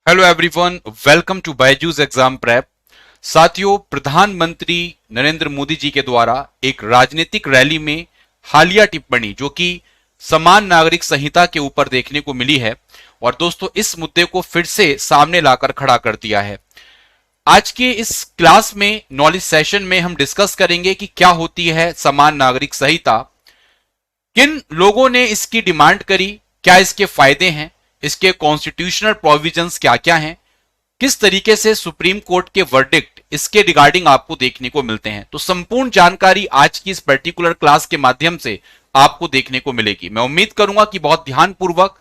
Hello everyone, welcome to Byju's exam prep. साथियों, प्रधानमंत्री नरेंद्र मोदी जी के द्वारा एक राजनीतिक रैली में हालिया टिप्पणी जो कि समान नागरिक संहिता के ऊपर देखने को मिली है और दोस्तों इस मुद्दे को फिर से सामने लाकर खड़ा कर दिया है। आज के इस क्लास में नॉलेज सेशन में हम डिस्कस करेंगे कि क्या होती है समान नागरिक संहिता, किन लोगों ने इसकी डिमांड करी, क्या इसके फायदे हैं, इसके कॉन्स्टिट्यूशनल प्रोविजंस क्या क्या हैं, किस तरीके से सुप्रीम कोर्ट के वर्डिक्ट इसके रिगार्डिंग आपको देखने को मिलते हैं। तो संपूर्ण जानकारी आज की इस पर्टिकुलर क्लास के माध्यम से आपको देखने को मिलेगी। मैं उम्मीद करूंगा कि बहुत ध्यानपूर्वक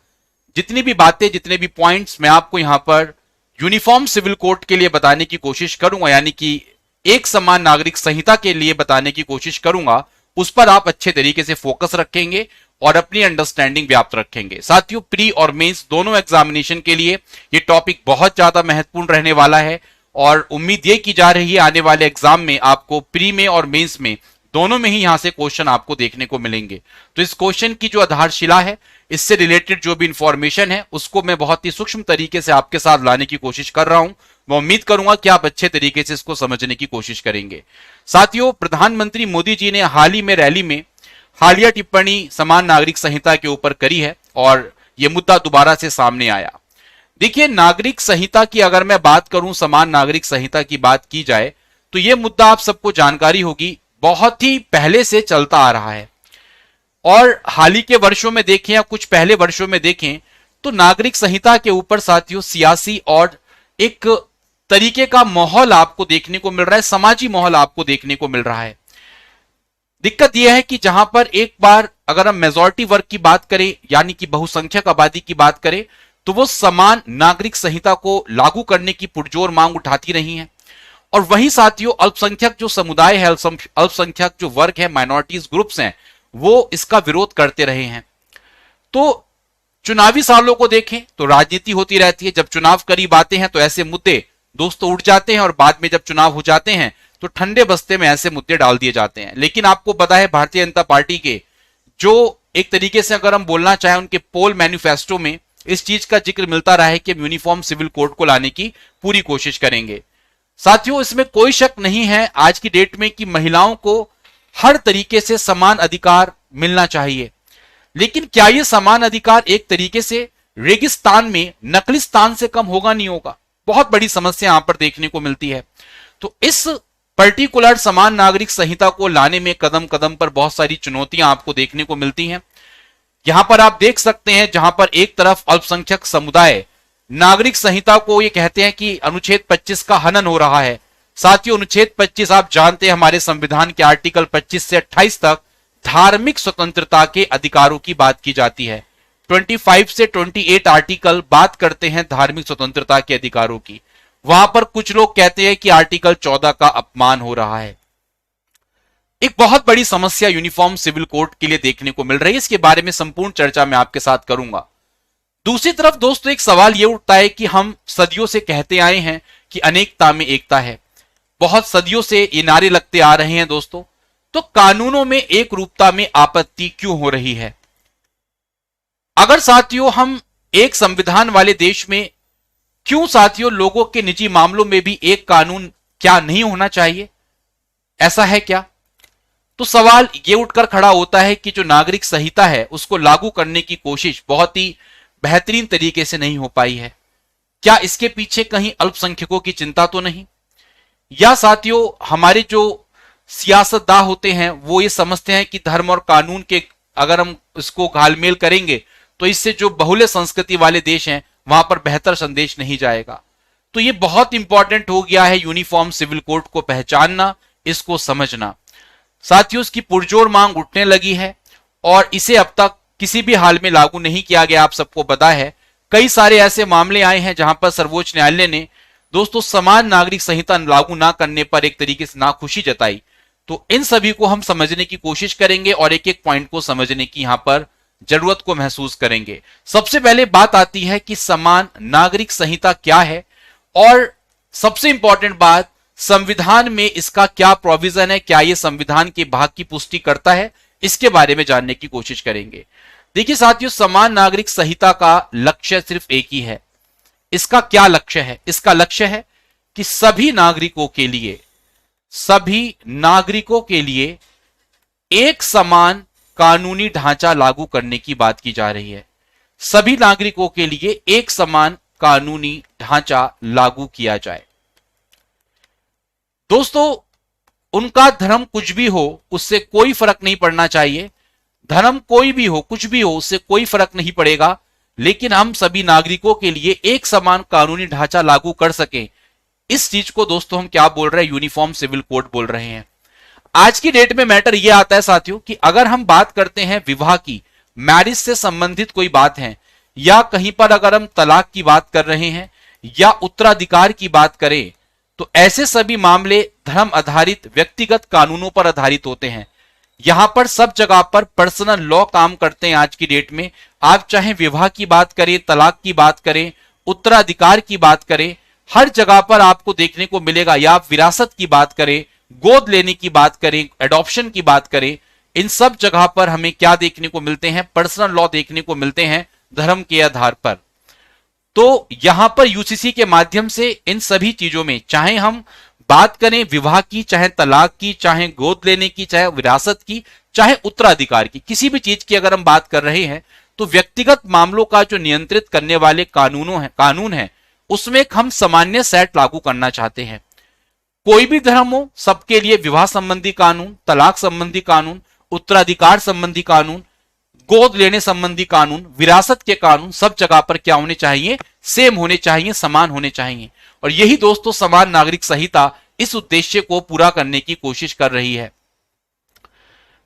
जितनी भी बातें, जितने भी पॉइंट्स मैं आपको यहां पर यूनिफॉर्म सिविल कोड के लिए बताने की कोशिश करूंगा, यानी कि एक समान नागरिक संहिता के लिए बताने की कोशिश करूंगा, उस पर आप अच्छे तरीके से फोकस रखेंगे और अपनी अंडरस्टैंडिंग व्याप्त रखेंगे। साथियों, प्री और मेंस दोनों एग्जामिनेशन के लिए ये टॉपिक बहुत ज्यादा महत्वपूर्ण रहने वाला है और उम्मीद ये की जा रही है आने वाले एग्जाम में आपको प्री में और मेंस में दोनों में ही यहां से क्वेश्चन आपको देखने को मिलेंगे। तो इस क्वेश्चन की जो आधारशिला है, इससे रिलेटेड जो भी इंफॉर्मेशन है, उसको मैं बहुत ही सूक्ष्म तरीके से आपके साथ लाने की कोशिश कर रहा हूं। मैं उम्मीद करूंगा कि आप अच्छे तरीके से इसको समझने की कोशिश करेंगे। साथियों, प्रधानमंत्री मोदी जी ने हाल ही में रैली में हालिया टिप्पणी समान नागरिक संहिता के ऊपर करी है और यह मुद्दा दोबारा से सामने आया। देखिए, नागरिक संहिता की अगर मैं बात करूं, समान नागरिक संहिता की बात की जाए तो यह मुद्दा आप सबको जानकारी होगी, बहुत ही पहले से चलता आ रहा है और हाल ही के वर्षों में देखें या कुछ पहले वर्षों में देखें तो नागरिक संहिता के ऊपर साथियों सियासी और एक तरीके का माहौल आपको देखने को मिल रहा है, समाजी माहौल आपको देखने को मिल रहा है। दिक्कत यह है कि जहां पर एक बार अगर हम मेजॉरिटी वर्ग की बात करें, यानी कि बहुसंख्यक आबादी की बात करें, तो वो समान नागरिक संहिता को लागू करने की पुरजोर मांग उठाती रही हैं और वही साथियों अल्पसंख्यक जो समुदाय है, अल्पसंख्यक जो वर्ग है, माइनॉरिटीज ग्रुप्स हैं, वो इसका विरोध करते रहे हैं। तो चुनावी सालों को देखें तो राजनीति होती रहती है, जब चुनाव करीब आते हैं तो ऐसे मुद्दे दोस्तों उठ जाते हैं और बाद में जब चुनाव हो जाते हैं तो ठंडे बस्ते में ऐसे मुद्दे डाल दिए जाते हैं। लेकिन आपको पता है भारतीय जनता पार्टी के जो एक तरीके से अगर हम बोलना चाहें उनके पोल मैनिफेस्टो में इस चीज का जिक्र मिलता रहा है कि यूनिफॉर्म सिविल कोड को लाने की पूरी कोशिश करेंगे। साथियों, इसमें कोई शक नहीं है आज की डेट में कि महिलाओं को हर तरीके से समान अधिकार मिलना चाहिए, लेकिन क्या यह समान अधिकार एक तरीके से रेगिस्तान में नकलिस्तान से कम होगा? नहीं होगा। बहुत बड़ी समस्या यहां पर देखने को मिलती है। तो इस पर्टिकुलर समान नागरिक संहिता को लाने में कदम कदम पर बहुत सारी चुनौतियां आपको देखने को मिलती हैं। यहां पर आप देख सकते हैं, जहां पर एक तरफ अल्पसंख्यक समुदाय नागरिक संहिता को ये कहते हैं कि अनुच्छेद 25 का हनन हो रहा है। साथियों, अनुच्छेद 25 आप जानते हैं हमारे संविधान के आर्टिकल 25 से 28 तक धार्मिक स्वतंत्रता के अधिकारों की बात की जाती है। 25 से 28 आर्टिकल बात करते हैं धार्मिक स्वतंत्रता के अधिकारों की। वहां पर कुछ लोग कहते हैं कि आर्टिकल 14 का अपमान हो रहा है। एक बहुत बड़ी समस्या यूनिफॉर्म सिविल कोड के लिए देखने को मिल रही है। इसके बारे में संपूर्ण चर्चा मैं आपके साथ करूंगा। दूसरी तरफ दोस्तों एक सवाल यह उठता है कि हम सदियों से कहते आए हैं कि अनेकता में एकता है, बहुत सदियों से ये नारे लगते आ रहे हैं दोस्तों, तो कानूनों में एक रूपता में आपत्ति क्यों हो रही है? अगर साथियों हम एक संविधान वाले देश में, क्यों साथियों लोगों के निजी मामलों में भी एक कानून क्या नहीं होना चाहिए? ऐसा है क्या? तो सवाल यह उठकर खड़ा होता है कि जो नागरिक संहिता है उसको लागू करने की कोशिश बहुत ही बेहतरीन तरीके से नहीं हो पाई है। क्या इसके पीछे कहीं अल्पसंख्यकों की चिंता तो नहीं, या साथियों हमारे जो सियासतदां होते हैं वो ये समझते हैं कि धर्म और कानून के अगर हम इसको घालमेल करेंगे तो इससे जो बहुल्य संस्कृति वाले देश हैं वहां पर बेहतर संदेश नहीं जाएगा? तो ये बहुत इंपॉर्टेंट हो गया है यूनिफॉर्म सिविल कोड को पहचानना, इसको समझना। साथियों, इसकी पुरजोर मांग उठने लगी है और इसे अब तक किसी भी हाल में लागू नहीं किया गया। आप सबको पता है कई सारे ऐसे मामले आए हैं जहां पर सर्वोच्च न्यायालय ने दोस्तों समान नागरिक संहिता लागू ना करने पर एक तरीके से नाखुशी जताई। तो इन सभी को हम समझने की कोशिश करेंगे और एक एक पॉइंट को समझने की यहां पर जरूरत को महसूस करेंगे। सबसे पहले बात आती है कि समान नागरिक संहिता क्या है और सबसे इंपॉर्टेंट बात, संविधान में इसका क्या प्रोविजन है, क्या यह संविधान के भाग की पुष्टि करता है, इसके बारे में जानने की कोशिश करेंगे। देखिए साथियों, समान नागरिक संहिता का लक्ष्य सिर्फ एक ही है, इसका क्या लक्ष्य है? इसका लक्ष्य है कि सभी नागरिकों के लिए एक समान कानूनी ढांचा लागू करने की बात की जा रही है। सभी नागरिकों के लिए एक समान कानूनी ढांचा लागू किया जाए। दोस्तों, उनका धर्म कुछ भी हो उससे कोई फर्क नहीं पड़ना चाहिए। धर्म कोई भी हो, कुछ भी हो, उससे कोई फर्क नहीं पड़ेगा, लेकिन हम सभी नागरिकों के लिए एक समान कानूनी ढांचा लागू कर सकें। इस चीज को दोस्तों हम क्या बोल रहे हैं? यूनिफॉर्म सिविल कोड बोल रहे हैं। आज की डेट में मैटर यह आता है साथियों कि अगर हम बात करते हैं विवाह की, मैरिज से संबंधित कोई बात है, या कहीं पर अगर हम तलाक की बात कर रहे हैं या उत्तराधिकार की बात करें, तो ऐसे सभी मामले धर्म आधारित व्यक्तिगत कानूनों पर आधारित होते हैं। यहां पर सब जगह पर पर्सनल लॉ काम करते हैं। आज की डेट में आप चाहे विवाह की बात करें, तलाक की बात करें, उत्तराधिकार की बात करें, हर जगह पर आपको देखने को मिलेगा, या आप विरासत की बात करें, गोद लेने की बात करें, एडॉप्शन की बात करें, इन सब जगह पर हमें क्या देखने को मिलते हैं? पर्सनल लॉ देखने को मिलते हैं धर्म के आधार पर। तो यहां पर यूसीसी के माध्यम से इन सभी चीजों में, चाहे हम बात करें विवाह की, चाहे तलाक की, चाहे गोद लेने की, चाहे विरासत की, चाहे उत्तराधिकार की, किसी भी चीज की अगर हम बात कर रहे हैं, तो व्यक्तिगत मामलों का जो नियंत्रित करने वाले कानून है उसमें हम सामान्य सेट लागू करना चाहते हैं। कोई भी धर्म हो, सबके लिए विवाह संबंधी कानून, तलाक संबंधी कानून, उत्तराधिकार संबंधी कानून, गोद लेने संबंधी कानून, विरासत के कानून सब जगह पर क्या होने चाहिए? सेम होने चाहिए, समान होने चाहिए। और यही दोस्तों समान नागरिक संहिता इस उद्देश्य को पूरा करने की कोशिश कर रही है।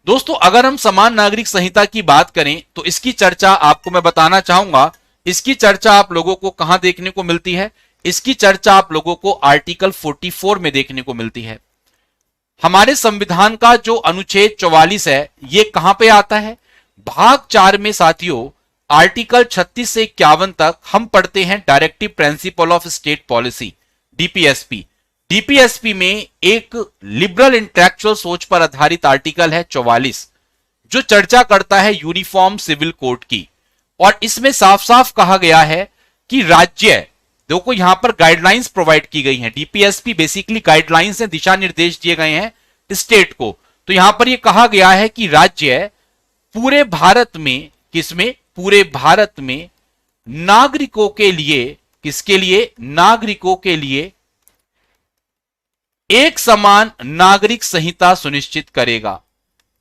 दोस्तों, अगर हम समान नागरिक संहिता की बात करें तो इसकी चर्चा आपको मैं बताना चाहूंगा, इसकी चर्चा आप लोगों को कहां देखने को मिलती है? इसकी चर्चा आप लोगों को आर्टिकल 44 में देखने को मिलती है। हमारे संविधान का जो अनुच्छेद 44 है, ये कहां पे आता है? भाग 4 में साथियों, आर्टिकल 36 से 51 तक हम पढ़ते हैं directive principle of state policy, DPSP. DPSP में एक लिबरल इंटेलेक्चुअल सोच पर आधारित आर्टिकल है 44, जो चर्चा करता है यूनिफॉर्म सिविल कोड की। और इसमें साफ साफ कहा गया है कि राज्य, देखो यहां पर गाइडलाइंस प्रोवाइड की गई हैं। डीपीएसपी बेसिकली गाइडलाइंस हैं, दिशा निर्देश दिए गए हैं स्टेट को। तो यहां पर यह कहा गया है कि राज्य पूरे भारत में, किसमें? पूरे भारत में नागरिकों के लिए, किसके लिए? नागरिकों के लिए एक समान नागरिक संहिता सुनिश्चित करेगा।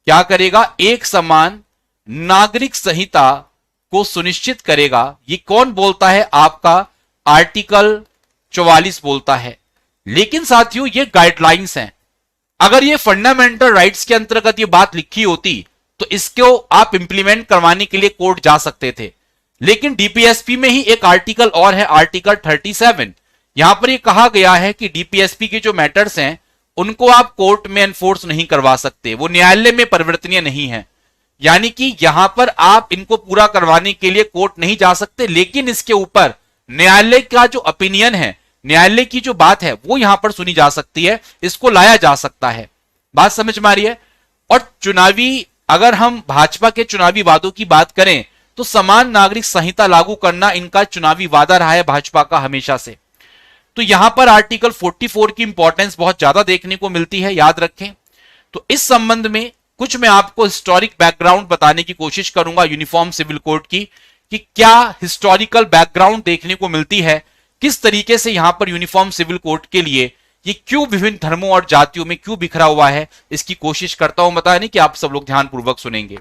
क्या करेगा? एक समान नागरिक संहिता को सुनिश्चित करेगा। ये कौन बोलता है? आपका आर्टिकल 44 बोलता है। लेकिन साथियों, ये गाइडलाइंस हैं। अगर ये फंडामेंटल राइट्स के अंतर्गत ये बात लिखी होती तो इसको आप इंप्लीमेंट करवाने के लिए कोर्ट जा सकते थे। लेकिन डीपीएसपी में ही एक आर्टिकल और है, आर्टिकल 37। यहां पर ये कहा गया है कि डीपीएसपी के जो मैटर्स हैं उनको आप कोर्ट में एनफोर्स नहीं करवा सकते, वो न्यायालय में परिवर्तनीय नहीं है। यानी कि यहां पर आप इनको पूरा करवाने के लिए कोर्ट नहीं जा सकते, लेकिन इसके ऊपर न्यायालय का जो ओपिनियन है, न्यायालय की जो बात है, वो यहां पर सुनी जा सकती है, इसको लाया जा सकता है। बात समझ में आ रही है? और चुनावी, अगर हम भाजपा के चुनावी वादों की बात करें तो समान नागरिक संहिता लागू करना इनका चुनावी वादा रहा है भाजपा का हमेशा से। तो यहां पर आर्टिकल 44 की इंपॉर्टेंस बहुत ज्यादा देखने को मिलती है, याद रखें। तो इस संबंध में कुछ मैं आपको हिस्टोरिक बैकग्राउंड बताने की कोशिश करूंगा यूनिफॉर्म सिविल कोड की, कि क्या हिस्टोरिकल बैकग्राउंड देखने को मिलती है, किस तरीके से यहां पर यूनिफॉर्म सिविल कोड के लिए ये क्यों विभिन्न धर्मों और जातियों में क्यों बिखरा हुआ है, इसकी कोशिश करता हूं बताने की। आप सब लोग ध्यानपूर्वक सुनेंगे।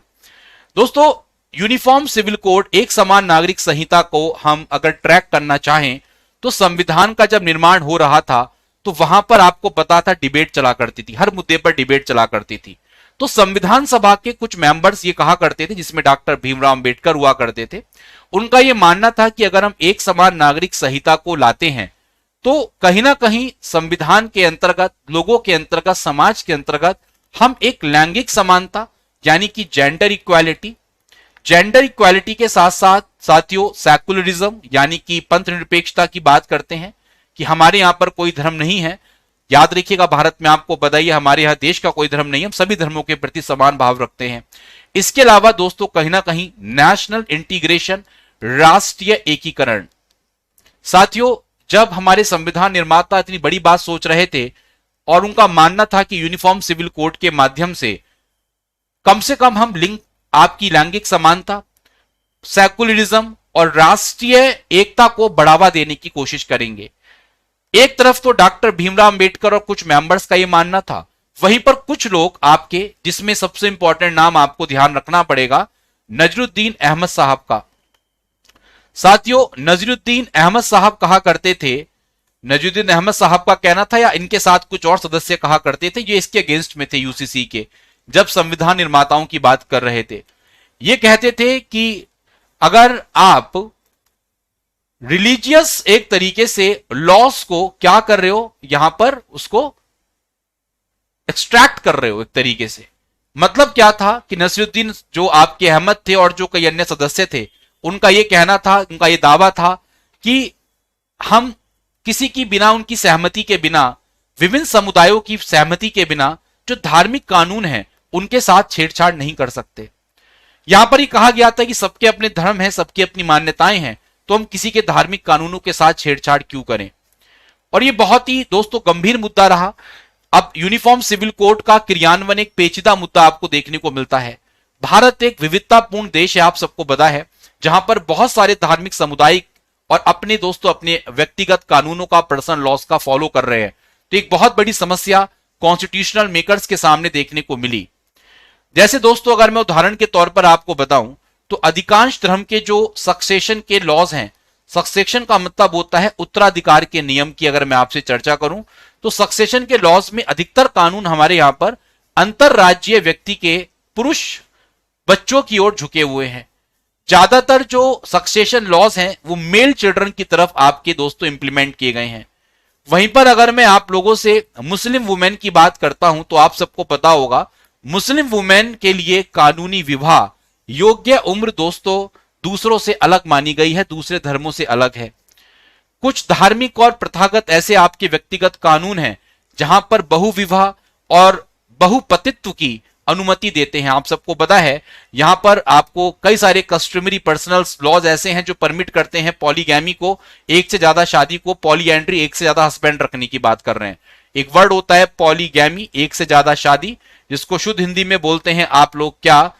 दोस्तों, यूनिफॉर्म सिविल कोड, एक समान नागरिक संहिता को हम अगर ट्रैक करना चाहें तो संविधान का जब निर्माण हो रहा था तो वहां पर आपको पता था डिबेट चला करती थी, हर मुद्दे पर डिबेट चला करती थी। तो संविधान सभा के कुछ मेंबर्स ये कहा करते थे, जिसमें डॉक्टर भीमराव अंबेडकर हुआ करते थे, उनका यह मानना था कि अगर हम एक समान नागरिक संहिता को लाते हैं तो कहीं ना कहीं संविधान के अंतर्गत, लोगों के अंतर्गत, समाज के अंतर्गत हम एक लैंगिक समानता यानी कि जेंडर इक्वालिटी के साथ साथ साथियों सेकुलरिज्म यानी कि पंथ निरपेक्षता की बात करते हैं कि हमारे यहां पर कोई धर्म नहीं है। याद रखिएगा, भारत में आपको बताइए हमारे यहां देश का कोई धर्म नहीं है, हम सभी धर्मों के प्रति समान भाव रखते हैं। इसके अलावा दोस्तों कहीं ना कहीं नेशनल इंटीग्रेशन, राष्ट्रीय एकीकरण, साथियों, जब हमारे संविधान निर्माता इतनी बड़ी बात सोच रहे थे और उनका मानना था कि यूनिफॉर्म सिविल कोड के माध्यम से कम हम लिंग, आपकी लैंगिक समानता, सेकुलरिज्म और राष्ट्रीय एकता को बढ़ावा देने की कोशिश करेंगे। एक तरफ तो डॉक्टर भीमराव अंबेडकर और कुछ मेंबर्स का यह मानना था, वहीं पर कुछ लोग आपके, जिसमें सबसे इंपॉर्टेंट नाम आपको ध्यान रखना पड़ेगा, नजरुद्दीन अहमद साहब का। साथियों, नजरुद्दीन अहमद साहब कहा करते थे, नजरुद्दीन अहमद साहब का कहना था या इनके साथ कुछ और सदस्य कहा करते थे, ये इसके अगेंस्ट में थे यूसीसी के, जब संविधान निर्माताओं की बात कर रहे थे। ये कहते थे कि अगर आप रिलीजियस एक तरीके से लॉस को क्या कर रहे हो, यहां पर उसको एक्सट्रैक्ट कर रहे हो एक तरीके से। मतलब क्या था कि नसीरुद्दीन जो आपके अहमद थे और जो कई अन्य सदस्य थे, उनका यह कहना था, उनका यह दावा था कि हम किसी की बिना, उनकी सहमति के बिना, विभिन्न समुदायों की सहमति के बिना जो धार्मिक कानून हैं उनके साथ छेड़छाड़ नहीं कर सकते। यहां पर ही कहा गया था कि सबके अपने धर्म हैं, सबकी अपनी मान्यताएं हैं, तो हम किसी के धार्मिक कानूनों के साथ छेड़छाड़ क्यों करें। और ये बहुत ही दोस्तों गंभीर मुद्दा रहा। अब यूनिफॉर्म सिविल कोड का क्रियान्वयन एक पेचीदा मुद्दा आपको देखने को मिलता है। भारत एक विविधतापूर्ण देश है, आप सबको पता है, जहां पर बहुत सारे धार्मिक समुदाय और अपने दोस्तों अपने व्यक्तिगत कानूनों का, पर्सनल लॉस का फॉलो कर रहे हैं। तो एक बहुत बड़ी समस्या कॉन्स्टिट्यूशनल मेकर्स के सामने देखने को मिली। जैसे दोस्तों, अगर मैं उदाहरण के तौर पर आपको बताऊं तो अधिकांश धर्म के जो सक्सेशन के लॉज हैं, सक्सेशन का मतलब होता है उत्तराधिकार के नियम की अगर मैं आपसे चर्चा करूं तो सक्सेशन के लॉज में अधिकतर कानून हमारे यहां पर अंतरराज्यीय व्यक्ति के पुरुष बच्चों की ओर झुके हुए हैं। ज्यादातर जो सक्सेशन लॉज हैं वो मेल चिल्ड्रन की तरफ आपके दोस्तों इंप्लीमेंट किए गए हैं। वहीं पर अगर मैं आप लोगों से मुस्लिम वुमेन की बात करता हूं तो आप सबको पता होगा, मुस्लिम वुमेन के लिए कानूनी विवाह योग्य उम्र दोस्तों दूसरों से अलग मानी गई है, दूसरे धर्मों से अलग है। कुछ धार्मिक और प्रथागत ऐसे आपके व्यक्तिगत कानून हैं जहां पर बहुविवाह और बहुपतित्व की अनुमति देते हैं। आप सबको पता है, यहां पर आपको कई सारे कस्टमरी पर्सनल लॉज ऐसे हैं जो परमिट करते हैं पॉलीगैमी को, एक से ज्यादा शादी को, पॉलीएंड्री एक से ज्यादा हस्बैंड रखने की बात कर रहे हैं। एक वर्ड होता है पॉलीगैमी, एक से ज्यादा शादी, जिसको शुद्ध हिंदी में बोलते हैं आप लोग क्या,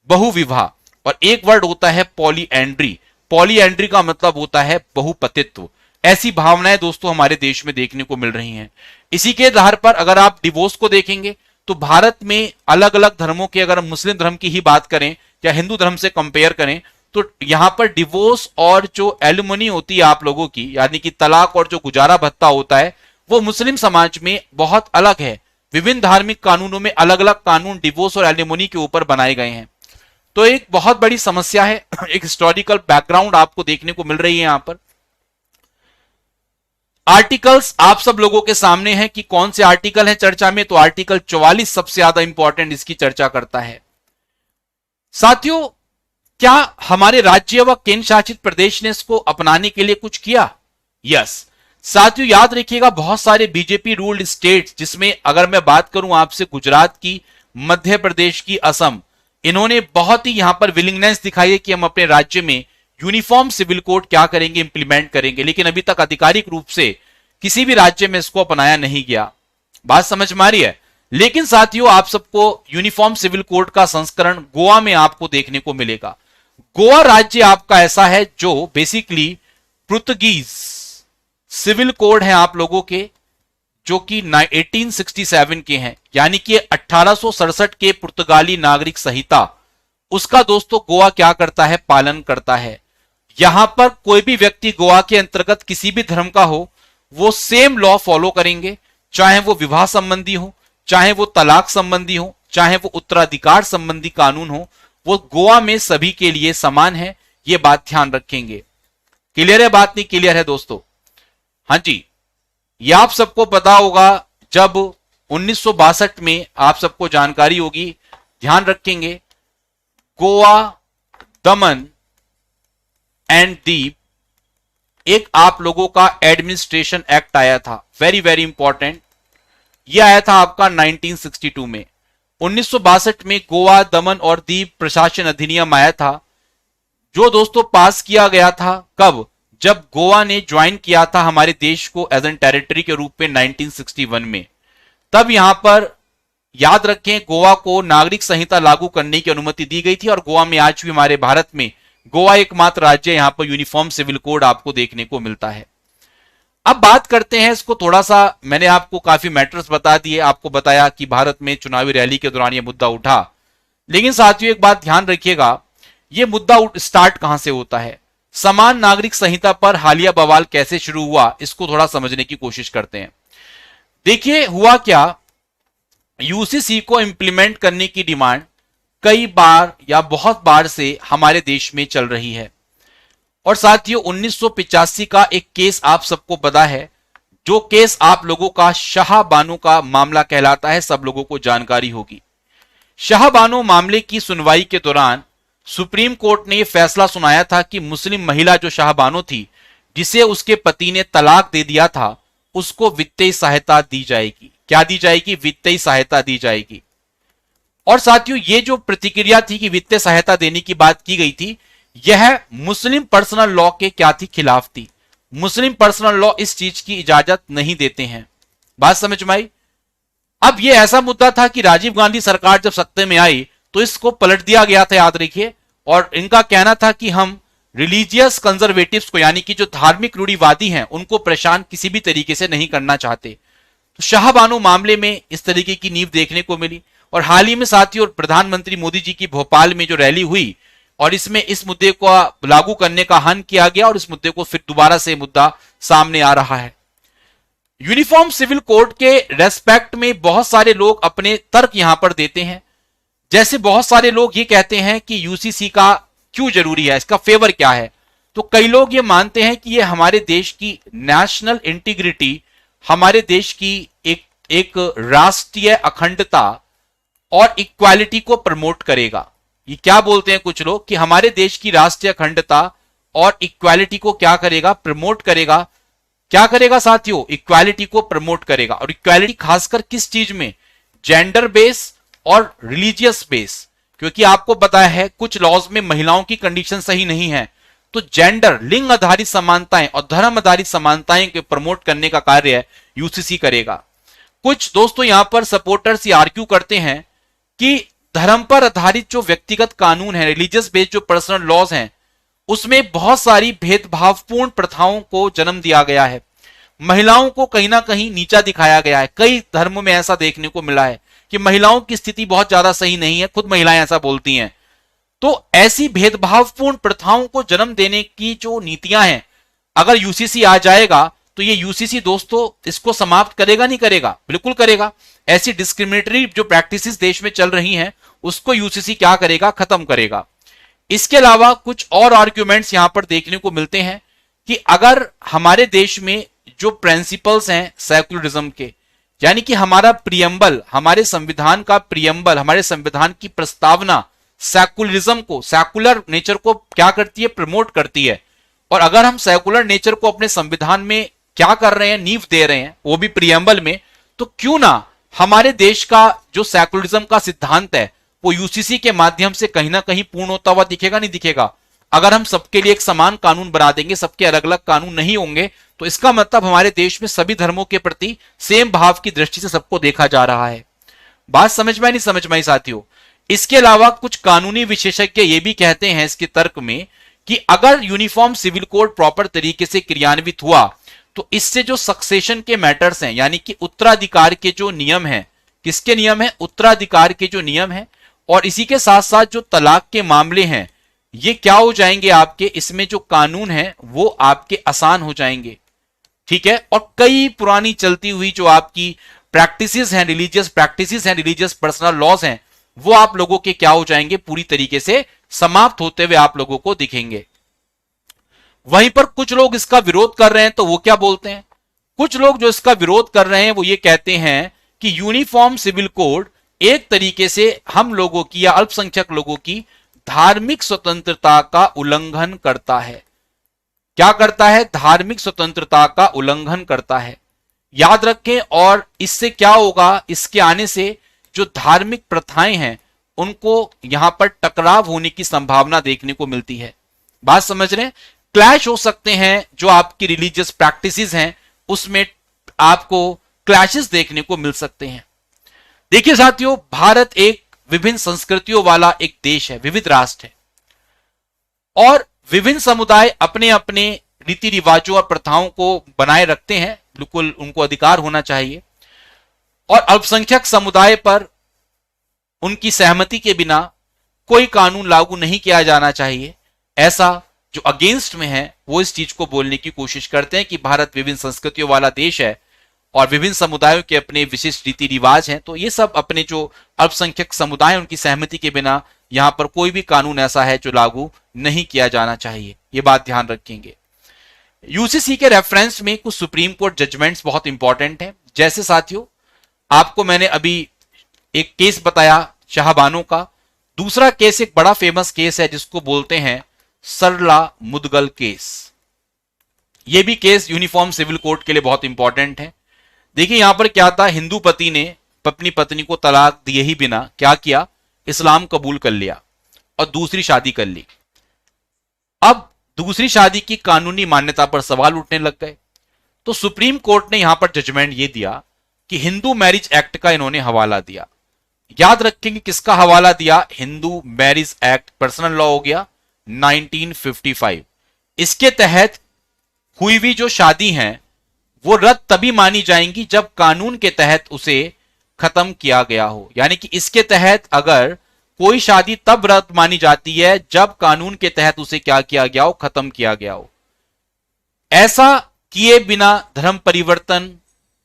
बहुविवाह। और एक वर्ड होता है पॉलीएंड्री, पॉलीएंड्री का मतलब होता है बहुपतित्व। ऐसी भावनाएं दोस्तों हमारे देश में देखने को मिल रही हैं। इसी के आधार पर अगर आप डिवोर्स को देखेंगे तो भारत में अलग अलग धर्मों के, अगर मुस्लिम धर्म की ही बात करें या हिंदू धर्म से कंपेयर करें, तो यहां पर डिवोर्स और जो एलिमनी होती है आप लोगों की, यानी कि तलाक और जो गुजारा भत्ता होता है, वो मुस्लिम समाज में बहुत अलग है। विभिन्न धार्मिक कानूनों में अलग अलग कानून डिवोर्स और एलिमनी के ऊपर बनाए गए हैं। तो एक बहुत बड़ी समस्या है, एक हिस्टोरिकल बैकग्राउंड आपको देखने को मिल रही है। यहां पर आर्टिकल्स आप सब लोगों के सामने हैं कि कौन से आर्टिकल हैं चर्चा में, तो आर्टिकल 44 सबसे ज्यादा इंपॉर्टेंट इसकी चर्चा करता है। साथियों, क्या हमारे राज्य व केंद्र शासित प्रदेश ने इसको अपनाने के लिए कुछ किया? यस। साथियों याद रखिएगा, बहुत सारे बीजेपी रूल्ड स्टेट्स, जिसमें अगर मैं बात करूं आपसे गुजरात की, मध्य प्रदेश की, असम, इन्होंने बहुत ही यहां पर विलिंगनेस दिखाई है कि हम अपने राज्य में यूनिफॉर्म सिविल कोड क्या करेंगे, इंप्लीमेंट करेंगे, लेकिन अभी तक आधिकारिक रूप से किसी भी राज्य में इसको अपनाया नहीं गया। बात समझ में आ रही है? लेकिन साथियों, आप सबको यूनिफॉर्म सिविल कोड का संस्करण गोवा में आपको देखने को मिलेगा। गोवा राज्य आपका ऐसा है जो बेसिकली पुर्तगीज सिविल कोड है आप लोगों के, जो कि 1867 के हैं, यानी कि 1867 के पुर्तगाली नागरिक संहिता, उसका दोस्तों गोवा क्या करता है, पालन करता है। यहां पर कोई भी व्यक्ति गोवा के अंतर्गत किसी भी धर्म का हो, वो सेम लॉ फॉलो करेंगे, चाहे वो विवाह संबंधी हो, चाहे वो तलाक संबंधी हो, चाहे वो उत्तराधिकार संबंधी कानून हो, वो गोवा में सभी के लिए समान है। ये बात ध्यान रखेंगे। क्लियर है बात? नहीं क्लियर है दोस्तों? हाँ जी, ये आप सबको पता होगा, जब 1962 में आप सबको जानकारी होगी, ध्यान रखेंगे, गोवा, दमन एंड दीव एक आप लोगों का एडमिनिस्ट्रेशन एक्ट आया था, वेरी वेरी इंपॉर्टेंट। यह आया था आपका 1962 में। 1962 में गोवा, दमन और दीव प्रशासन अधिनियम आया था, जो दोस्तों पास किया गया था कब? जब गोवा ने ज्वाइन किया था हमारे देश को एज एन टेरिटरी के रूप में 1961 में, तब यहां पर याद रखें गोवा को नागरिक संहिता लागू करने की अनुमति दी गई थी। और गोवा में आज भी, हमारे भारत में गोवा एकमात्र राज्य, यहां पर यूनिफॉर्म सिविल कोड आपको देखने को मिलता है। अब बात करते हैं इसको थोड़ा सा, मैंने आपको काफी मैटर्स बता दिए, आपको बताया कि भारत में चुनावी रैली के दौरान यह मुद्दा उठा। लेकिन साथियों एक बात ध्यान रखिएगा, यह मुद्दा स्टार्ट कहां से होता है, समान नागरिक संहिता पर हालिया बवाल कैसे शुरू हुआ, इसको थोड़ा समझने की कोशिश करते हैं। देखिए हुआ क्या, यूसीसी को इंप्लीमेंट करने की डिमांड कई बार या बहुत बार से हमारे देश में चल रही है। और साथियों 1985 का एक केस आप सबको पता है, जो केस आप लोगों का शाह बानो का मामला कहलाता है, सब लोगों को जानकारी होगी। शाह बानो मामले की सुनवाई के दौरान सुप्रीम कोर्ट ने यह फैसला सुनाया था कि मुस्लिम महिला जो शाह बानो थी, जिसे उसके पति ने तलाक दे दिया था, उसको वित्तीय सहायता दी जाएगी। क्या दी जाएगी? वित्तीय सहायता दी जाएगी। और साथियों ये जो प्रतिक्रिया थी कि वित्तीय सहायता देने की बात की गई थी, यह मुस्लिम पर्सनल लॉ के क्या थी? खिलाफ थी। मुस्लिम पर्सनल लॉ इस चीज की इजाजत नहीं देते हैं। बात समझ में आई? अब यह ऐसा मुद्दा था कि राजीव गांधी सरकार जब सत्ते में आई तो इसको पलट दिया गया था, याद रखिए। और इनका कहना था कि हम रिलीजियस कंजर्वेटिव्स को, यानी कि जो धार्मिक रूढ़िवादी हैं, उनको परेशान किसी भी तरीके से नहीं करना चाहते। तो शाह बानो मामले में इस तरीके की नींव देखने को मिली। और हाल ही में साथियों प्रधानमंत्री मोदी जी की भोपाल में जो रैली हुई, और इसमें इस मुद्दे को लागू करने का आह्वान किया गया, और इस मुद्दे को फिर दोबारा से मुद्दा सामने आ रहा है। यूनिफॉर्म सिविल कोड के रेस्पेक्ट में बहुत सारे लोग अपने तर्क यहां पर देते हैं। जैसे बहुत सारे लोग ये कहते हैं कि यूसीसी का क्यों जरूरी है, इसका फेवर क्या है। तो कई लोग ये मानते हैं कि ये हमारे देश की नेशनल इंटीग्रिटी, हमारे देश की एक राष्ट्रीय अखंडता और इक्वालिटी को प्रमोट करेगा। ये क्या बोलते हैं कुछ लोग कि हमारे देश की राष्ट्रीय अखंडता और इक्वालिटी को क्या करेगा? प्रमोट करेगा। क्या करेगा साथियों? इक्वालिटी को प्रमोट करेगा। और इक्वालिटी खासकर किस चीज में? जेंडर बेस और रिलीजियस बेस। क्योंकि आपको पता है कुछ लॉज में महिलाओं की कंडीशन सही नहीं है, तो जेंडर, लिंग आधारित समानताएं और धर्म आधारित समानताएं के प्रमोट करने का कार्य यूसीसी करेगा। कुछ दोस्तों यहां पर सपोर्टर्स ये आर्ग्यू करते हैं कि धर्म पर आधारित जो व्यक्तिगत कानून है, रिलीजियस बेस्ड जो पर्सनल लॉज हैं, उसमें बहुत सारी भेदभावपूर्ण प्रथाओं को जन्म दिया गया है। महिलाओं को कहीं ना कहीं नीचा दिखाया गया है। कई धर्मों में ऐसा देखने को मिला है कि महिलाओं की स्थिति बहुत ज्यादा सही नहीं है, खुद महिलाएं ऐसा बोलती हैं। तो ऐसी भेदभावपूर्ण प्रथाओं को जन्म देने की जो नीतियां हैं, अगर यूसीसी आ जाएगा तो ये यूसीसी दोस्तों इसको समाप्त करेगा, नहीं करेगा? बिल्कुल करेगा। ऐसी डिस्क्रिमिनेटरी जो प्रैक्टिसेस देश में चल रही हैं, उसको यूसीसी क्या करेगा? खत्म करेगा। इसके अलावा कुछ और आर्ग्यूमेंट्स यहां पर देखने को मिलते हैं कि अगर हमारे देश में जो प्रिंसिपल्स हैं सेक्युलरिज्म के, यानी कि हमारा प्रियम्बल, हमारे संविधान का प्रियम्बल, हमारे संविधान की प्रस्तावना सेक्युलरिज्म को, सेक्युलर नेचर को क्या करती है? प्रमोट करती है। और अगर हम सेक्युलर नेचर को अपने संविधान में क्या कर रहे हैं? नींव दे रहे हैं, वो भी प्रियम्बल में, तो क्यों ना हमारे देश का जो सेक्युलरिज्म का सिद्धांत है वो यूसीसी के माध्यम से कहीं ना कहीं पूर्ण होता हुआ दिखेगा, नहीं दिखेगा? अगर हम सबके लिए एक समान कानून बना देंगे, सबके अलग अलग कानून नहीं होंगे, तो इसका मतलब हमारे देश में सभी धर्मों के प्रति सेम भाव की दृष्टि से सबको देखा जा रहा है। बात समझ में नहीं समझ में आई साथियों? इसके अलावा कुछ कानूनी विशेषज्ञ ये भी कहते हैं इसके तर्क में कि अगर यूनिफॉर्म सिविल कोड प्रॉपर तरीके से क्रियान्वित हुआ तो इससे जो सक्सेशन के मैटर्स हैं, यानी कि उत्तराधिकार के जो नियम हैं, किसके नियम हैं? उत्तराधिकार के जो नियम हैं, और इसी के साथ साथ जो तलाक के मामले हैं, ये क्या हो जाएंगे आपके, इसमें जो कानून है वो आपके आसान हो जाएंगे। ठीक है। और कई पुरानी चलती हुई जो आपकी प्रैक्टिसेस हैं, रिलीजियस प्रैक्टिसेस हैं, रिलीजियस पर्सनल लॉज हैं, वो आप लोगों के क्या हो जाएंगे? पूरी तरीके से समाप्त होते हुए आप लोगों को दिखेंगे। वहीं पर कुछ लोग इसका विरोध कर रहे हैं, तो वो क्या बोलते हैं? कुछ लोग जो इसका विरोध कर रहे हैं वो ये कहते हैं कि यूनिफॉर्म सिविल कोड एक तरीके से हम लोगों की या अल्पसंख्यक लोगों की धार्मिक स्वतंत्रता का उल्लंघन करता है। क्या करता है? धार्मिक स्वतंत्रता का उल्लंघन करता है। याद रखें। और इससे क्या होगा? इसके आने से जो धार्मिक प्रथाएं हैं उनको यहां पर टकराव होने की संभावना देखने को मिलती है। बात समझ रहे हैं? क्लैश हो सकते हैं, जो आपकी रिलीजियस प्रैक्टिसेस हैं उसमें आपको क्लैशेस देखने को मिल सकते हैं। देखिए साथियों, भारत एक विभिन्न संस्कृतियों वाला एक देश है, विविध राष्ट्र है, और विभिन्न समुदाय अपने अपने रीति रिवाजों और प्रथाओं को बनाए रखते हैं, बिल्कुल उनको अधिकार होना चाहिए। और अल्पसंख्यक समुदाय पर उनकी सहमति के बिना कोई कानून लागू नहीं किया जाना चाहिए, ऐसा जो अगेंस्ट में है वो इस चीज को बोलने की कोशिश करते हैं कि भारत विभिन्न संस्कृतियों वाला देश है और विभिन्न समुदायों के अपने विशिष्ट रीति रिवाज हैं, तो ये सब अपने जो अल्पसंख्यक समुदाय उनकी सहमति के बिना यहां पर कोई भी कानून ऐसा है जो लागू नहीं किया जाना चाहिए, ये बात ध्यान रखेंगे। यूसीसी के रेफरेंस में कुछ सुप्रीम कोर्ट जजमेंट्स बहुत इंपॉर्टेंट हैं। जैसे साथियों, आपको मैंने अभी एक केस बताया शाहबानो का, दूसरा केस एक बड़ा फेमस केस है जिसको बोलते हैं सरला मुदगल केस। यह भी केस यूनिफॉर्म सिविल कोड के लिए बहुत इंपॉर्टेंट है। देखिए यहां पर क्या था, हिंदू पति ने अपनी पत्नी को तलाक दिए ही बिना क्या किया, इस्लाम कबूल कर लिया और दूसरी शादी कर ली। अब दूसरी शादी की कानूनी मान्यता पर सवाल उठने लग गए, तो सुप्रीम कोर्ट ने यहां पर जजमेंट ये दिया कि हिंदू मैरिज एक्ट का इन्होंने हवाला दिया। याद रखेंगे किसका हवाला दिया, Hindu marriage act, personal law हो गया 1955। इसके तहत हुई हुई जो शादी हैं वो रद्द तभी मानी जाएंगी जब कानून के तहत उसे खत्म किया गया हो। यानी कि इसके तहत अगर कोई शादी तब रद्द मानी जाती है जब कानून के तहत उसे क्या किया गया हो, खत्म किया गया हो। ऐसा किए बिना धर्म परिवर्तन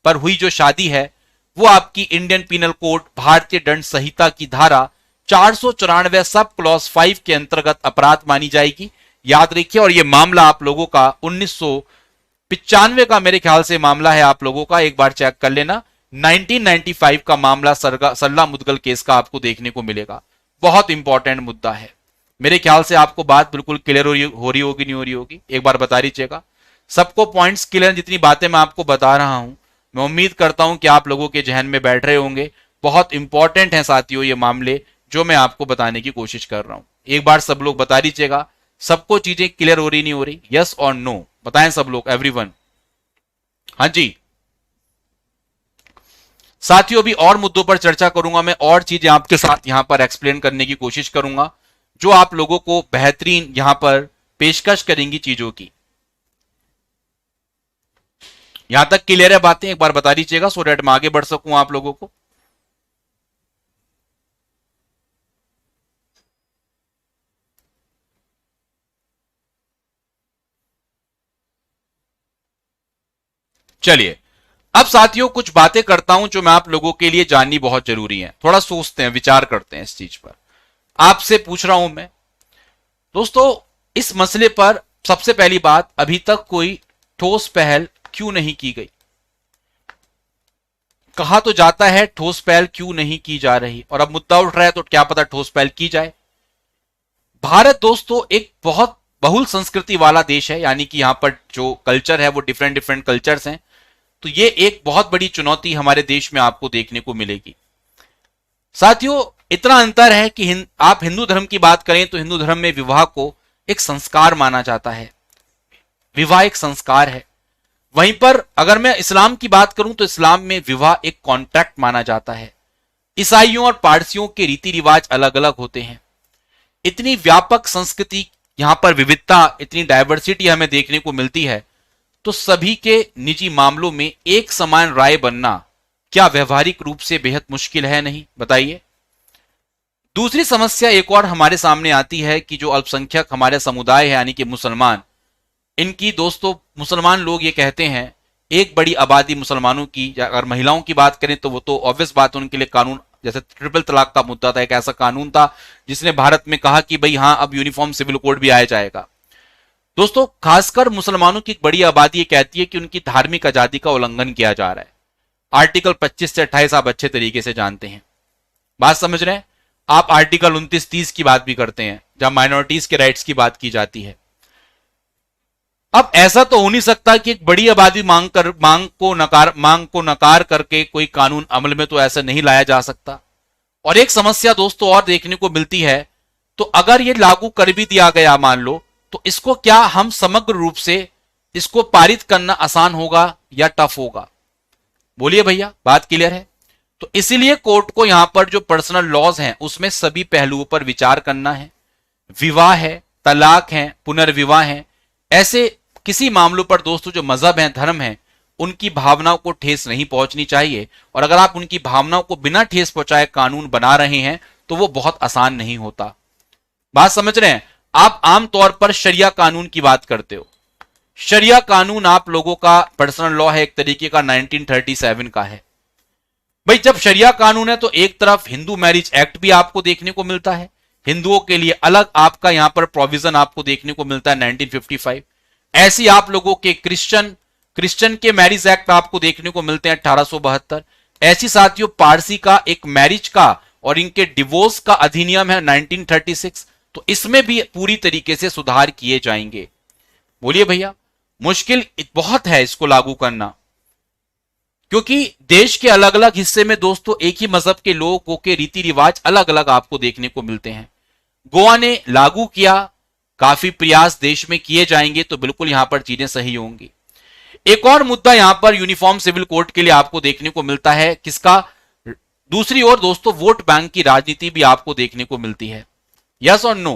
पर हुई जो शादी है वो आपकी इंडियन पीनल कोड भारतीय दंड संहिता की धारा 494 सब क्लॉज 5 के अंतर्गत अपराध मानी जाएगी। याद रखिए, और ये मामला आप लोगों का 1995 का मेरे ख्याल से मामला है, आप लोगों का एक बार चेक कर लेना। 1995 का मामला सरला मुदगल केस का आपको देखने को मिलेगा। बहुत इंपॉर्टेंट मुद्दा है, मेरे ख्याल से आपको बात बिल्कुल क्लियर हो रही होगी, नहीं हो रही होगी, एक बार बता दीजिएगा। सबको पॉइंट्स क्लियर, जितनी बातें मैं आपको बता रहा हूं मैं उम्मीद करता हूं कि आप लोगों के जहन में बैठ रहे होंगे। बहुत इंपॉर्टेंट है साथियों ये मामले जो मैं आपको बताने की कोशिश कर रहा हूं। एक बार सब लोग बता दीजिएगा, सबको चीजें क्लियर हो रही नहीं हो रही, यस और नो बताएं सब लोग, एवरीवन। हाँ जी साथियों, अभी और मुद्दों पर चर्चा करूंगा मैं, और चीजें आपके साथ यहां पर एक्सप्लेन करने की कोशिश करूंगा जो आप लोगों को बेहतरीन यहां पर पेशकश करेंगी चीजों की। यहां तक क्लियर है बातें, एक बार बता दीजिएगा सो दैट मैं आगे बढ़ सकूं आप लोगों को। चलिए अब साथियों कुछ बातें करता हूं जो मैं आप लोगों के लिए जाननी बहुत जरूरी है। थोड़ा सोचते हैं, विचार करते हैं इस चीज पर। आपसे पूछ रहा हूं मैं दोस्तों, इस मसले पर सबसे पहली बात, अभी तक कोई ठोस पहल क्यों नहीं की गई? कहा तो जाता है ठोस पहल क्यों नहीं की जा रही, और अब मुद्दा उठ रहा है तो क्या पता ठोस पहल की जाए। भारत दोस्तों एक बहुत बहुल संस्कृति वाला देश है, यानी कि यहां पर जो कल्चर है वो डिफरेंट डिफरेंट कल्चर्स हैं, तो ये एक बहुत बड़ी चुनौती हमारे देश में आपको देखने को मिलेगी। साथियों इतना अंतर है कि आप हिंदू धर्म की बात करें तो हिंदू धर्म में विवाह को एक संस्कार माना जाता है, विवाह एक संस्कार है। वहीं पर अगर मैं इस्लाम की बात करूं तो इस्लाम में विवाह एक कॉन्ट्रैक्ट माना जाता है। ईसाइयों और पारसियों के रीति रिवाज अलग अलग होते हैं। इतनी व्यापक संस्कृति, यहां पर विविधता, इतनी डायवर्सिटी हमें देखने को मिलती है, तो सभी के निजी मामलों में एक समान राय बनना क्या व्यवहारिक रूप से बेहद मुश्किल है? नहीं, बताइए। दूसरी समस्या एक और हमारे सामने आती है कि जो अल्पसंख्यक हमारे समुदाय है यानी कि मुसलमान, इनकी दोस्तों मुसलमान लोग ये कहते हैं, एक बड़ी आबादी मुसलमानों की, अगर महिलाओं की बात करें तो वो तो ऑब्वियस बात है उनके लिए कानून, जैसे ट्रिपल तलाक का मुद्दा था, एक ऐसा कानून था जिसने भारत में कहा कि भाई हाँ अब यूनिफॉर्म सिविल कोड भी आया जाएगा। दोस्तों खासकर मुसलमानों की एक बड़ी आबादी ये कहती है कि उनकी धार्मिक आजादी का उल्लंघन किया जा रहा है। आर्टिकल 25 से 28 आप अच्छे तरीके से जानते हैं, बात समझ रहे हैं आप। आर्टिकल 29-30 की बात भी करते हैं जहां माइनॉरिटीज के राइट्स की बात की जाती है। अब ऐसा तो हो नहीं सकता कि एक बड़ी आबादी मांग को नकार करके कोई कानून अमल में तो ऐसा नहीं लाया जा सकता। और एक समस्या दोस्तों और देखने को मिलती है, तो अगर ये लागू कर भी दिया गया मान लो, तो इसको क्या हम समग्र रूप से इसको पारित करना आसान होगा या टफ होगा? बोलिए भैया, बात क्लियर है? तो इसीलिए कोर्ट को यहां पर जो पर्सनल लॉज हैं उसमें सभी पहलुओं पर विचार करना है। विवाह है, तलाक है, पुनर्विवाह है, ऐसे किसी मामलों पर दोस्तों जो मजहब है, धर्म है, उनकी भावनाओं को ठेस नहीं पहुंचनी चाहिए। और अगर आप उनकी भावनाओं को बिना ठेस पहुंचाए कानून बना रहे हैं तो वो बहुत आसान नहीं होता। बात समझ रहे हैं? आप आमतौर पर शरिया कानून की बात करते हो। शरिया कानून आप लोगों का पर्सनल लॉ है, एक तरीके का 1937 का है। भाई जब शरिया कानून है तो एक तरफ हिंदू मैरिज एक्ट भी आपको देखने को मिलता है, हिंदुओं के लिए अलग आपका यहां पर प्रोविजन आपको देखने को मिलता है 1955। ऐसी आप लोगों के क्रिश्चियन के मैरिज एक्ट आपको देखने को मिलते हैं 1872। ऐसी साथियों पारसी का एक मैरिज का और इनके डिवोर्स का अधिनियम है 1936। तो इसमें भी पूरी तरीके से सुधार किए जाएंगे। बोलिए भैया, मुश्किल बहुत है इसको लागू करना, क्योंकि देश के अलग अलग हिस्से में दोस्तों एक ही मजहब के लोगों के रीति रिवाज अलग अलग आपको देखने को मिलते हैं। गोवा ने लागू किया, काफी प्रयास देश में किए जाएंगे तो बिल्कुल यहां पर चीजें सही होंगी। एक और मुद्दा यहां पर यूनिफॉर्म सिविल कोड के लिए आपको देखने को मिलता है, किसका? दूसरी ओर दोस्तों वोट बैंक की राजनीति भी आपको देखने को मिलती है। यस और नो?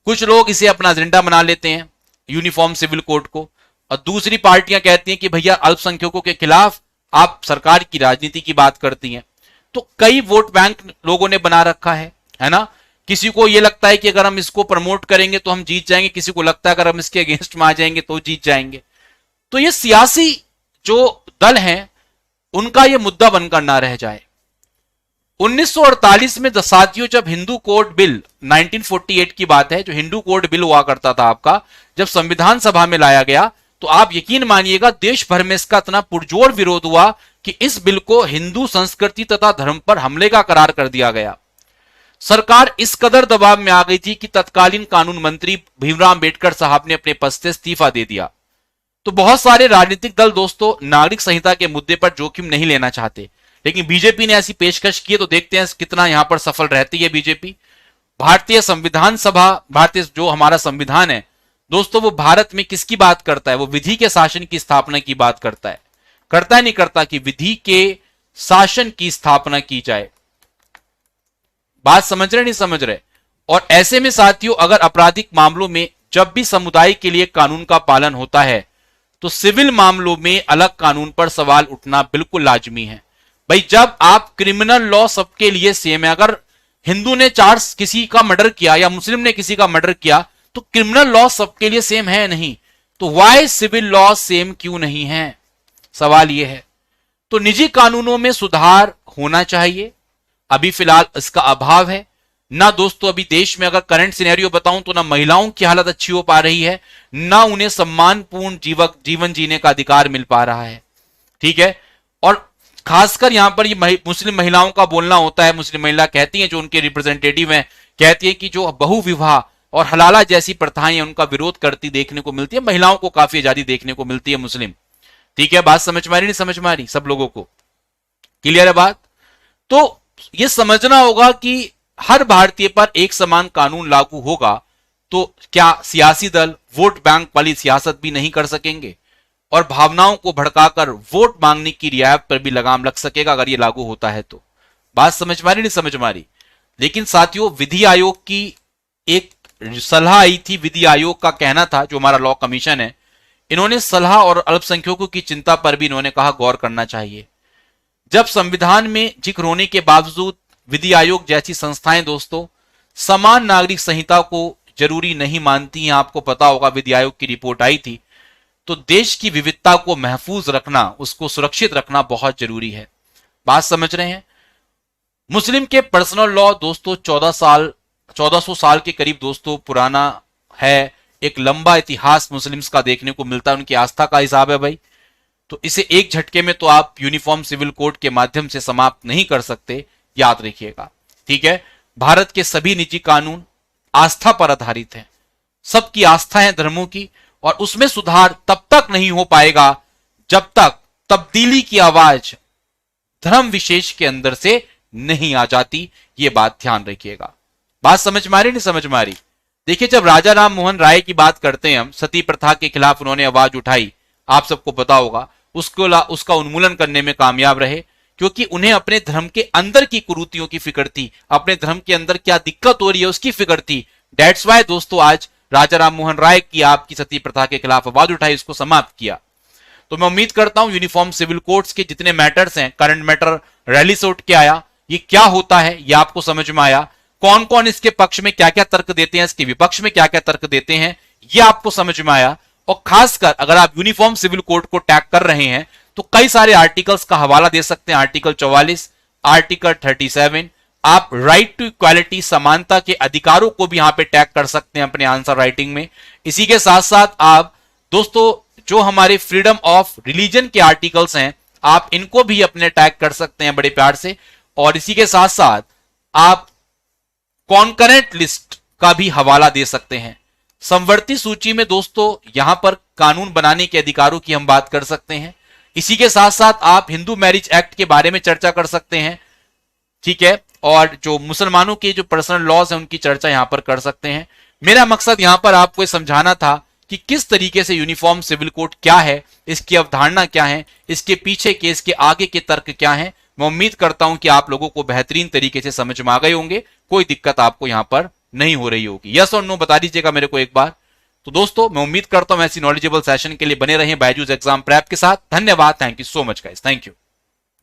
कुछ लोग इसे अपना एजेंडा बना लेते हैं यूनिफॉर्म सिविल कोड को, और दूसरी पार्टियां कहती हैं कि भैया अल्पसंख्यकों के खिलाफ आप सरकार की राजनीति की बात करती हैं। तो कई वोट बैंक लोगों ने बना रखा है ना? किसी को यह लगता है कि अगर हम इसको प्रमोट करेंगे तो हम जीत जाएंगे, किसी को लगता है अगर हम इसके अगेंस्ट में आ जाएंगे तो जीत जाएंगे। तो ये सियासी जो दल हैं उनका ये मुद्दा बनकर ना रह जाए। 1948 में साथियों जब हिंदू कोड बिल 1948 की बात है, जो हिंदू कोड बिल हुआ करता था आपका, जब संविधान सभा में लाया गया तो आप यकीन मानिएगा देश भर में इसका इतना पुरजोर विरोध हुआ कि इस बिल को हिंदू संस्कृति तथा धर्म पर हमले का करार कर दिया गया। सरकार इस कदर दबाव में आ गई थी कि तत्कालीन कानून मंत्री भीमराव अंबेडकर साहब ने अपने पद से इस्तीफा दे दिया। तो बहुत सारे राजनीतिक दल दोस्तों नागरिक संहिता के मुद्दे पर जोखिम नहीं लेना चाहते, लेकिन बीजेपी ने ऐसी पेशकश की है, तो देखते हैं कितना यहां पर सफल रहती है बीजेपी। भारतीय संविधान सभा, भारतीय जो हमारा संविधान है दोस्तों, वो भारत में किसकी बात करता है? वो विधि के शासन की स्थापना की बात करता है। करता है नहीं करता कि विधि के शासन की स्थापना की जाए। बात समझ रहे नहीं समझ रहे? और ऐसे में साथियों अगर आपराधिक मामलों में जब भी समुदाय के लिए कानून का पालन होता है तो सिविल मामलों में अलग कानून पर सवाल उठना बिल्कुल लाजमी है। भाई जब आप क्रिमिनल लॉ सबके लिए सेम है, अगर हिंदू ने किसी का मर्डर किया या मुस्लिम ने किसी का मर्डर किया तो क्रिमिनल लॉ सबके लिए सेम है नहीं, तो वाई सिविल लॉ सेम क्यों नहीं है? सवाल यह है। तो निजी कानूनों में सुधार होना चाहिए, अभी फिलहाल इसका अभाव है ना दोस्तों। अभी देश में अगर करंट सिनेरियो बताऊं तो ना महिलाओं की हालत अच्छी हो पा रही है, ना उन्हें सम्मानपूर्ण जीवन जीने का अधिकार मिल पा रहा है। ठीक है, और खासकर यहां पर ये मुस्लिम महिलाओं का बोलना होता है। मुस्लिम महिला कहती हैं, जो उनके रिप्रेजेंटेटिव हैं, कहती है कि जो बहु विवाह और हलाला जैसी प्रथाएं हैं उनका विरोध करती देखने को मिलती है। महिलाओं को काफी आजादी देखने को मिलती है मुस्लिम। ठीक है, बात समझ में आ रही नहीं समझ में आ रही? सब लोगों को क्लियर है बात? तो ये समझना होगा कि हर भारतीय पर एक समान कानून लागू होगा तो क्या सियासी दल वोट बैंक वाली सियासत भी नहीं कर सकेंगे और भावनाओं को भड़काकर वोट मांगने की रियायत पर भी लगाम लग सकेगा अगर ये लागू होता है तो? बात समझ में आ रही नहीं समझ में आ रही? लेकिन साथियों विधि आयोग की एक सलाह आई थी। विधि आयोग का कहना था, जो हमारा लॉ कमीशन है, इन्होंने सलाह और अल्पसंख्यकों की चिंता पर भी इन्होंने कहा गौर करना चाहिए। जब संविधान में जिक्र होने के बावजूद विधि आयोग जैसी संस्थाएं दोस्तों समान नागरिक संहिता को जरूरी नहीं मानती हैं, आपको पता होगा विधि आयोग की रिपोर्ट आई थी, तो देश की विविधता को महफूज रखना, उसको सुरक्षित रखना बहुत जरूरी है। बात समझ रहे हैं? मुस्लिम के पर्सनल लॉ दोस्तों 1400 साल के करीब दोस्तों पुराना है। एक लंबा इतिहास मुस्लिम्स का देखने को मिलता है, उनकी आस्था का हिसाब है भाई। तो इसे एक झटके में तो आप यूनिफॉर्म सिविल कोड के माध्यम से समाप्त नहीं कर सकते, याद रखिएगा। ठीक है, भारत के सभी निजी कानून आस्था पर आधारित हैं, सबकी आस्था है धर्मों की, और उसमें सुधार तब तक नहीं हो पाएगा जब तक तब्दीली की आवाज धर्म विशेष के अंदर से नहीं आ जाती। ये बात ध्यान रखिएगा। बात समझ में आ रही नहीं समझ में आ रही? देखिए, जब राजा राम मोहन राय की बात करते हैं हम, सती प्रथा के खिलाफ उन्होंने आवाज उठाई, आप सबको पता होगा, उसका उन्मूलन करने में कामयाब रहे, क्योंकि उन्हें अपने धर्म के अंदर की कुरीतियों की फिक्र थी, अपने धर्म के अंदर क्या दिक्कत हो रही है उसकी फिक्र थी। दैट्स वाई दोस्तों आज राजा राम मोहन राय की आपकी सती प्रथा के खिलाफ आवाज उठाई, इसको समाप्त किया। तो मैं उम्मीद करता हूं यूनिफॉर्म सिविल कोड्स के जितने मैटर्स हैं, करंट मैटर रैली से उठ के आया, ये क्या होता है ये आपको समझ में आया, कौन कौन इसके पक्ष में क्या क्या तर्क देते हैं, इसके विपक्ष में क्या क्या तर्क देते हैं, ये आपको समझ में आया। और खासकर अगर आप यूनिफॉर्म सिविल कोड को टैग कर रहे हैं तो कई सारे आर्टिकल्स का हवाला दे सकते हैं, आर्टिकल 44, आर्टिकल 37, आप राइट टू इक्वालिटी, समानता के अधिकारों को भी यहां पे टैग कर सकते हैं अपने आंसर राइटिंग में। इसी के साथ साथ आप दोस्तों जो हमारे फ्रीडम ऑफ रिलीजन के आर्टिकल्स हैं, आप इनको भी अपने टैग कर सकते हैं बड़े प्यार से। और इसी के साथ साथ आप कॉन्करेंट लिस्ट का भी हवाला दे सकते हैं। समवर्ती सूची में दोस्तों यहां पर कानून बनाने के अधिकारों की हम बात कर सकते हैं। इसी के साथ साथ आप हिंदू मैरिज एक्ट के बारे में चर्चा कर सकते हैं, ठीक है, और जो मुसलमानों के जो पर्सनल लॉज हैं उनकी चर्चा यहां पर कर सकते हैं। मेरा मकसद यहां पर आपको समझाना था कि किस तरीके से यूनिफॉर्म सिविल कोड क्या है, इसकी अवधारणा क्या है, इसके पीछे के इसके आगे के तर्क क्या है। मैं उम्मीद करता हूं कि आप लोगों को बेहतरीन तरीके से समझ में आ गए होंगे, कोई दिक्कत आपको यहां पर नहीं हो रही होगी। यस और नो बता दीजिएगा मेरे को एक बार। तो दोस्तों मैं उम्मीद करता हूं ऐसी नॉलेजेबल सेशन के लिए बने रहें बायजूस एग्जाम प्रेप के साथ। धन्यवाद, thank you so much guys, thank you.